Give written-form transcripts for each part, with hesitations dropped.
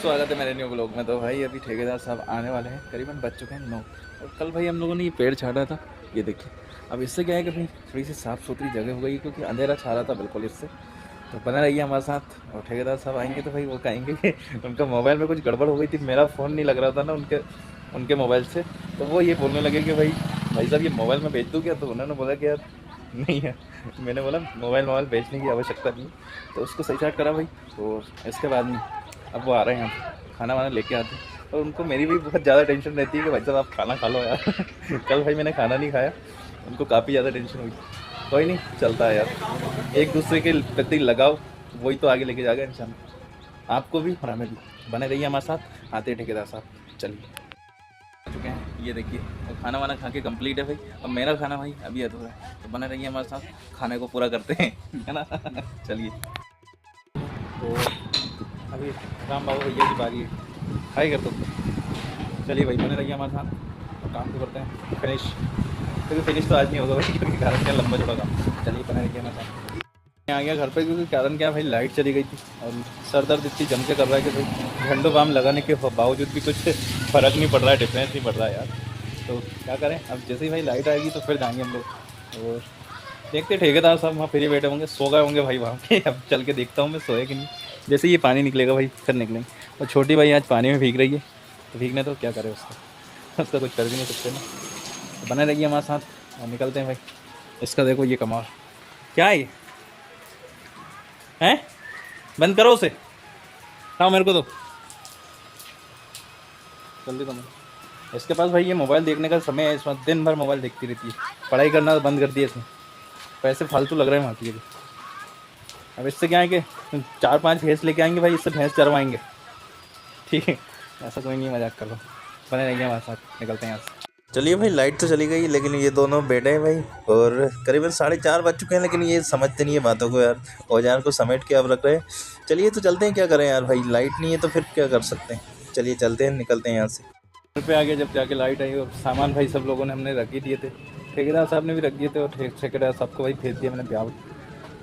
स्वागत है मेरे न्यू ब्लॉग में। तो भाई अभी ठेकेदार साहब आने वाले हैं, करीबन बज चुके हैं 9। और कल भाई हम लोगों ने ये पेड़ छाड़ा था, ये देखिए। अब इससे क्या है कि भाई थोड़ी सी साफ़ सुथरी जगह हो गई, क्योंकि अंधेरा छा रहा था बिल्कुल इससे। तो बना रहिए हमारे साथ। और ठेकेदार साहब आएंगे तो भाई वो कहेंगे कि उनका मोबाइल में कुछ गड़बड़ हो गई थी, मेरा फ़ोन नहीं लग रहा था ना उनके उनके मोबाइल से। तो वो ये बोलने लगे कि भाई साहब ये मोबाइल में भेज दूँ क्या? तो उन्होंने बोला कि यार नहीं है। मैंने बोला मोबाइल भेजने की आवश्यकता नहीं है। तो उसको सही साइड करा भाई। तो इसके बाद में अब वो आ रहे हैं, हम खाना वाना लेके आते हैं। और उनको मेरी भी बहुत ज़्यादा टेंशन रहती है कि भाई साहब आप खाना खा लो यार। कल भाई मैंने खाना नहीं खाया, उनको काफ़ी ज़्यादा टेंशन हुई। कोई नहीं, चलता है यार, एक दूसरे के प्रति लगाव वही तो आगे लेके जाएगा इंसान। आपको भी और हमें भी। बने रहिए हमारे साथ। आते हैं ठेकेदार साहब, चलिए। आ चुके हैं, ये देखिए। और खाना वाना खा के कंप्लीट है भाई। अब मेरा खाना भाई अभी अधूरा है, तो बने रहिए हमारे साथ, खाने को पूरा करते हैं, है ना। चलिए। तो अभी राम बाबू भैया की बारी है, हाई कर दो। चलिए भाई, बने रहिए हमारे साथ और काम को करते हैं फिनिश। क्योंकि फिनिश तो आज नहीं होगा भाई, क्योंकि कारण क्या, लंबा चौड़ा काम। चलिए बने रहिए हमारे साथ। मैं आ गया घर पे, क्योंकि कारण क्या भाई, लाइट चली गई थी और सर दर्द इतनी जम के कर रहा है कि भाई घंटों बाम लगाने के बावजूद भी कुछ फ़र्क नहीं पड़ रहा है, डिफरेंस नहीं पड़ रहा है यार। तो क्या करें, अब जैसे ही भाई लाइट आएगी तो फिर जाएंगे हम लोग। और देखते ठेकेदार साहब वहाँ फिर ही बैठे होंगे, सो गए होंगे भाई वहाँ पे। अब चल के देखता हूँ मैं सोए कि नहीं। जैसे ये पानी निकलेगा भाई फिर निकलेंगे। और छोटी भाई आज पानी में भीग रही है, तो भीगने तो क्या करे उसका, उसका कुछ कर भी नहीं सकते ना। तो बने रहिए हमारे साथ और निकलते हैं भाई। इसका देखो ये कमाल क्या है, ये हैं? बंद करो उसे, लाओ मेरे को दो जल्दी। करो। इसके पास भाई ये मोबाइल देखने का समय है, इस वक्त दिन भर मोबाइल देखती रहती है। पढ़ाई करना बंद कर दिया इसने, पैसे फालतू लग रहे हैं वहाँ की। अब इससे क्या है कि 4-5 भैंस लेके आएंगे भाई, इससे भैंस चरवाएंगे, ठीक है। ऐसा कोई नहीं, मजाक कर लो। बने रहेंगे हमारे साथ, निकलते हैं यहाँ से। चलिए भाई, लाइट तो चली गई, लेकिन ये दोनों बैठे हैं भाई। और करीबन 4:30 बज चुके हैं, लेकिन ये समझते नहीं है बातों को यार। औजार को समेट के अब रख रहे हैं। चलिए तो चलते हैं, क्या करें यार भाई, लाइट नहीं है तो फिर क्या कर सकते हैं। चलिए चलते हैं, निकलते हैं यहाँ से। घर पे आ गया, जब जाके लाइट आई और सामान भाई सब लोगों ने हमने रख ही दिए थे। ठेकेदार साहब ने भी रख दिए थे और ठेकेदार साहब को भाई भेज दिया मैंने ब्याह।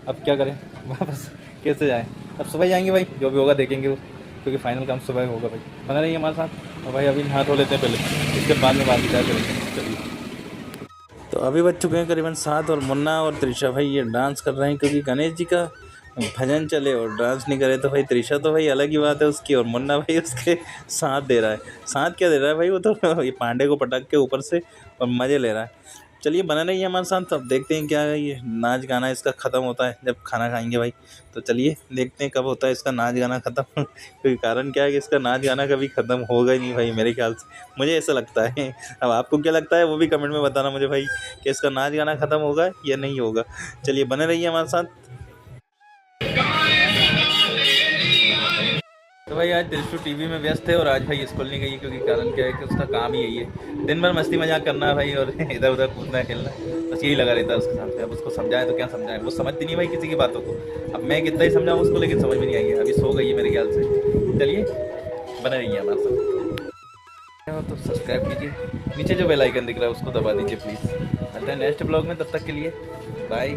अब क्या करें, वापस कैसे जाएं? अब सुबह जाएंगे भाई, जो भी होगा देखेंगे वो, क्योंकि फाइनल काम सुबह होगा भाई। बना रही है हमारे साथ। और भाई अभी हाथ धो लेते हैं पहले, इसके बाद में बात विचार करेंगे। चलिए। तो अभी बज चुके हैं करीबन 7 और मुन्ना और त्रिशा भाई ये डांस कर रहे हैं, क्योंकि गणेश जी का भजन चले और डांस नहीं करे तो भाई त्रिशा तो भाई अलग ही बात है उसकी, और मुन्ना भाई उसके साथ दे रहा है। साथ क्या दे रहा है भाई, वो तो ये पांडे को पटक के ऊपर से और मज़े ले रहा है। चलिए बना नहीं है हमारे साथ, तो अब देखते हैं क्या है, ये नाच गाना इसका ख़त्म होता है जब खाना खाएंगे भाई। तो चलिए देखते हैं कब होता है इसका नाच गाना ख़त्म। क्योंकि कारण क्या है कि इसका नाच गाना कभी ख़त्म होगा ही नहीं भाई, मेरे ख्याल से, मुझे ऐसा लगता है। अब आपको क्या लगता है वो भी कमेंट में बताना मुझे भाई, कि इसका नाच गाना ख़त्म होगा या नहीं होगा। चलिए बने रहिए हमारे साथ। तो भाई आज दिलशु टीवी में व्यस्त है और आज भाई स्कूल नहीं गई, क्योंकि कारण क्या है कि उसका काम ही यही है, दिन भर मस्ती मजाक करना है भाई और इधर उधर कूदना खेलना, बस यही लगा रहता है उसके साथ। अब उसको समझाएं तो क्या समझाएं, वो समझती नहीं भाई किसी की बातों को। अब मैं कितना ही समझाऊँ उसको, लेकिन समझ में नहीं आएगी। अभी सो गई है मेरे ख्याल से। चलिए बने रहिए हमारे साथ। तो सब्सक्राइब कीजिए, नीचे जो बेल आइकन दिख रहा है उसको दबा दीजिए प्लीज़। मिलते हैं नेक्स्ट ब्लॉग में, तब तक के लिए बाय।